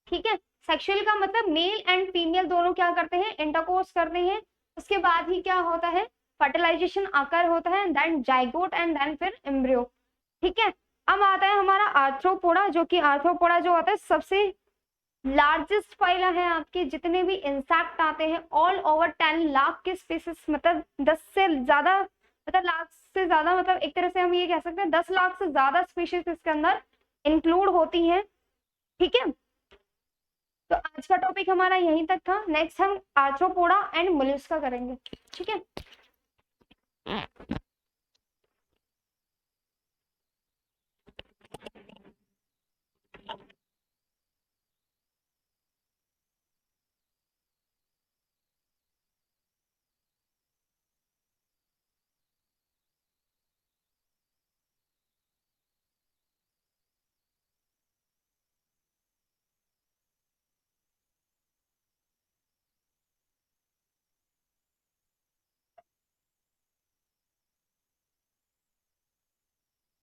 ठीक है, सेक्सुअल का मतलब मेल एंड फीमेल दोनों क्या करते हैं, इंटरकोर्स करते हैं, उसके बाद ही क्या होता है, फर्टिलाइजेशन आकर होता है, देन जाइगोट एंड देन फिर एम्ब्रियो। ठीक है, अब आता है हमारा आर्थ्रोपोडा, जो कि आर्थ्रोपोडा जो होता है सबसे लार्जेस्ट फाइल है आपके जितने भी इंसेक्ट आते हैं ऑल ओवर 10 लाख के स्पीसीज, मतलब 10 से ज्यादा, मतलब लाख से ज्यादा, मतलब एक तरह से हम ये कह सकते हैं 10 लाख से ज्यादा स्पीशीज इसके अंदर इंक्लूड होती हैं। ठीक है, तो आज का टॉपिक हमारा यहीं तक था। नेक्स्ट हम आर्थ्रोपोडा एंड मोलस्का करेंगे। ठीक है।